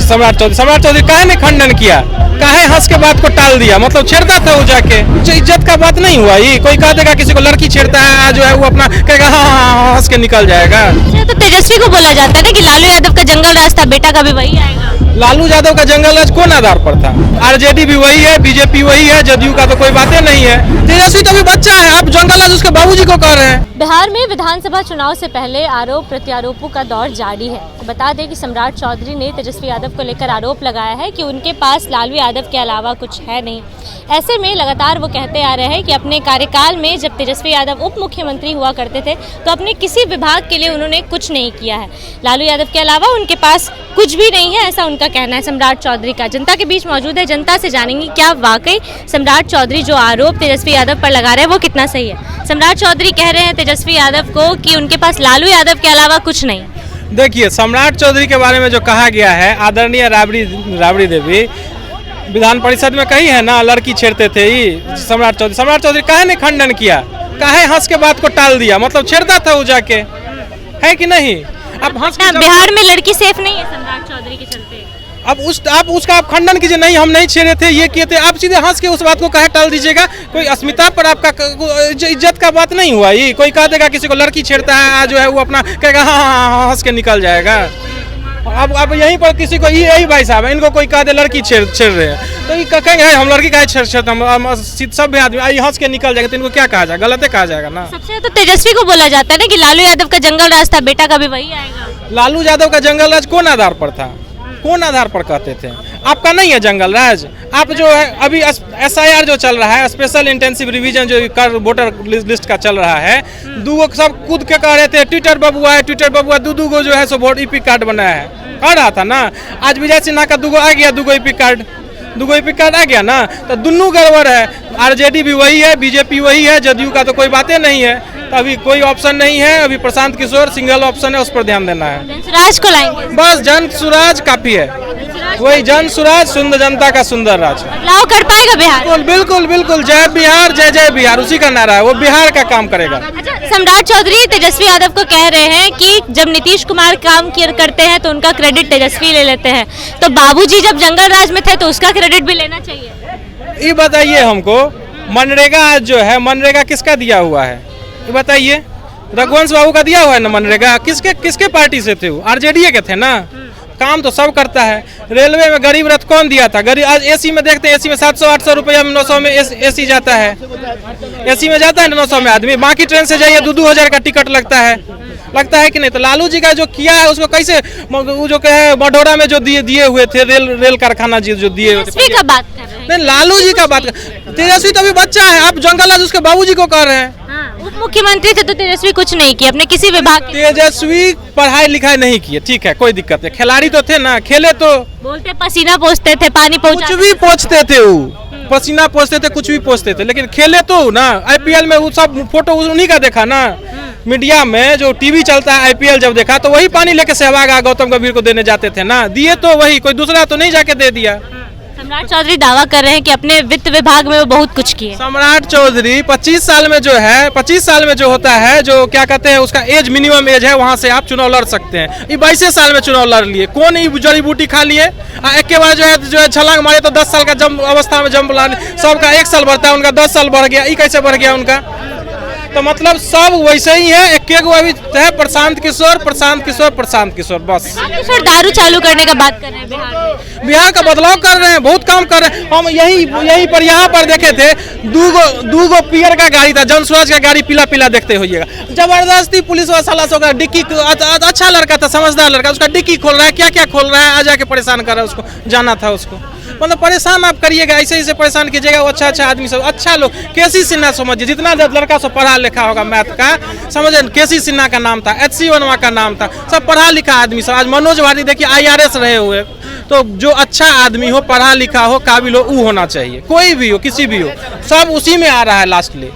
सम्राट चौधरी काहे ने खंडन किया, काहे हंस के बात को टाल दिया, मतलब छेड़ता था वो जाके, इज्जत का बात नहीं हुआ। ये कोई कह देगा किसी को लड़की छेड़ता है जो है वो अपना कहेगा हाँ हंस के निकल जाएगा। तो तेजस्वी को बोला जाता है ना कि लालू यादव का जंगल राज था, बेटा का भी वही आएगा। लालू यादव का जंगल राज कौन आधार पर था? आरजेडी भी वही है, बीजेपी वही है, जदयू का तो कोई बातें नहीं है। तेजस्वी तो अभी बच्चा है, आप जंगल राज उसके बाबूजी को कह रहे हैं। बिहार में विधानसभा चुनाव से पहले आरोप प्रत्यारोपों का दौर जारी है। बता दें कि सम्राट चौधरी ने तेजस्वी यादव को लेकर आरोप लगाया है कि उनके पास लालू यादव के अलावा कुछ है नहीं। ऐसे में लगातार वो कहते आ रहे हैं कि अपने कार्यकाल में जब तेजस्वी यादव उप मुख्यमंत्री हुआ करते थे तो अपने किसी विभाग के लिए उन्होंने कुछ नहीं किया है। लालू यादव के अलावा उनके पास कुछ भी नहीं है, ऐसा उनका कहना है सम्राट चौधरी का। जनता के बीच मौजूद है, जनता से जानेंगे क्या वाकई सम्राट चौधरी जो आरोप तेजस्वी यादव पर लगा रहे हैं वो कितना सही है। सम्राट चौधरी कह रहे हैं तेजस्वी यादव को कि उनके पास लालू यादव के अलावा कुछ नहीं। देखिए, सम्राट चौधरी के बारे में जो कहा गया है, आदरणीय राबड़ी देवी विधान परिषद में कही है ना, लड़की छेड़ते थे ही सम्राट चौधरी काहे ने खंडन किया, काहे हंस के बात को टाल दिया, मतलब छेड़ता था वो जाके, है कि नहीं? अब हंस बिहार में लड़की सेफ नहीं है सम्राट चौधरी के चलते। अब उसका आप खंडन कीजिए, नहीं हम नहीं छेड़े थे, ये किए थे, आप सीधे हंस के उस बात को कहे टाल दीजिएगा। कोई अस्मिता पर आपका इज्जत का बात नहीं हुआ। ये कोई कह देगा किसी को लड़की छेड़ता है जो है वो अपना कहेगा हाँ हंस के निकल जाएगा। अब यहीं पर किसी को यही भाई साहब है, इनको कोई कह दे लड़की छेड़ रहे हैं तो ये कहेंगे हम लड़की का छेड़ते हम सब आदमी हंस के निकल जाएगा, तो इनको क्या कहा जाएगा? गलत कहा जाएगा ना। सबसे तो तेजस्वी को बोला जाता है ना कि लालू यादव का जंगल राज था, बेटा का भी वही आएगा। लालू यादव का जंगल राज कौन आधार पर था, कौन आधार पर कहते थे? आपका नहीं है जंगल राज। आप जो है अभी SIR जो चल रहा है, स्पेशल इंटेंसिव रिवीजन जो वोटर लिस्ट का चल रहा है, दूगो सब कूद के कह रहे थे ट्विटर बबुआ दू गो जो है सो वोट EP कार्ड बनाया है, कह रहा था ना। आज विजय सिन्हा का दूगो आ गया, दूगो EP कार्ड आ गया ना, तो दोनों गड़बड़ है। आरजेडी भी वही है, बीजेपी वही है, जदयू का तो कोई बातें नहीं है। तो अभी कोई ऑप्शन नहीं है, अभी प्रशांत किशोर सिंगल ऑप्शन है, उस पर ध्यान देना है। जनसुराज को लाएंगे, बस जन सुराज काफी है, वही जन सुराज, सुंदर जनता का सुंदर राज। बदलाव कर पाएगा बिहार? बिल्कुल जय बिहार, जय बिहार, उसी का नारा है, वो बिहार का काम करेगा। अच्छा, सम्राट चौधरी तेजस्वी यादव को कह रहे हैं कि जब नीतीश कुमार काम करते हैं तो उनका क्रेडिट तेजस्वी ले लेते हैं, तो बाबूजी जब जंगल राज में थे तो उसका क्रेडिट भी लेना चाहिए। ये बताइए हमको, मनरेगा आज जो है, मनरेगा किसका दिया हुआ है ये बताइए? रघुवंश बाबू का दिया हुआ है ना मनरेगा। किसके पार्टी से थे वो? आरजेडी के थे ना। काम तो सब करता है। रेलवे में गरीब रथ कौन दिया था? गरीब आज AC में देखते हैं, AC में 700-800 रुपया में 900 में AC जाता है, AC में जाता है 900 में आदमी। बाकी ट्रेन से जाइए 2-2 हज़ार का टिकट लगता है कि नहीं? तो लालू जी का जो किया है उसको कैसे, वो जो कहे मढ़ौरा में जो दिए हुए थे रेल कारखाना जी जो दिए हुए थे, बात कर रहे हैं। नहीं लालू जी का बात। तेजस्वी तो अभी बच्चा है, आप जंगल राज उसके बाबूजी को कह रहे हैं। उप मुख्यमंत्री थे तो तेजस्वी कुछ नहीं किया अपने किसी विभाग। तेजस्वी पढ़ाई लिखाई नहीं किए, ठीक है, कोई दिक्कत है। खिलाड़ी तो थे ना, खेले तो बोलते पसीना पोंछते थे, पानी कुछ भी पोंछते थे, वो पसीना पोंछते थे, कुछ भी पोंछते थे, लेकिन खेले तो ना। IPL में वो सब फोटो उन्हीं का देखा ना, मीडिया में जो टीवी चलता है। IPL जब देखा तो वही पानी लेके सहवाग गौतम गंभीर को देने जाते थे ना, दिए तो वही, कोई दूसरा तो नहीं जाके दे दिया। सम्राट चौधरी दावा कर रहे हैं कि अपने वित्त विभाग में वो बहुत कुछ किए। सम्राट चौधरी 25 साल में जो है, 25 साल में जो होता है, जो क्या कहते हैं उसका एज मिनिमम एज है, वहां से आप चुनाव लड़ सकते हैं। ये 22 साल में चुनाव लड़ लिए, कौन ये जड़ी बूटी खा लिए? एक के बाद जो है छलांग मारे तो 10 साल का जम अवस्था में जम लाने, सबका 1 साल बढ़ता है, उनका 10 साल बढ़ गया। ये कैसे बढ़ गया उनका? तो मतलब सब वैसे ही है। एक अभी है प्रशांत किशोर, बस। दारू चालू करने का बात कर रहे हैं बिहार का बदलाव कर रहे हैं, बहुत काम कर रहे हैं। हम यहीं पर यहाँ पर देखे थे, दूगो पियर का गाड़ी था, जनसुराज का गाड़ी पीला देखते होइएगा। जबरदस्ती पुलिस वाला से डिक्की, अच्छा लड़का था, समझदार लड़का, उसका डिक्की खोल रहा है, क्या खोल रहा है, आ जाके परेशान कर रहा है उसको। जाना था उसको, मतलब परेशान आप करिएगा, ऐसे परेशान कीजिएगा। वो अच्छा आदमी सब, अच्छा लोग। KC सिन्हा समझिए, जितना लड़का सब पढ़ा लिखा होगा मैथ का, समझे, KC सिन्हा का नाम था, HC वनवा का नाम था, सब पढ़ा लिखा आदमी सब। आज मनोज वारी देखिए IRS रहे हुए। तो जो अच्छा आदमी हो, पढ़ा लिखा हो, काबिल हो, वो होना चाहिए। कोई भी हो, किसी भी हो, सब उसी में आ रहा है लास्टली।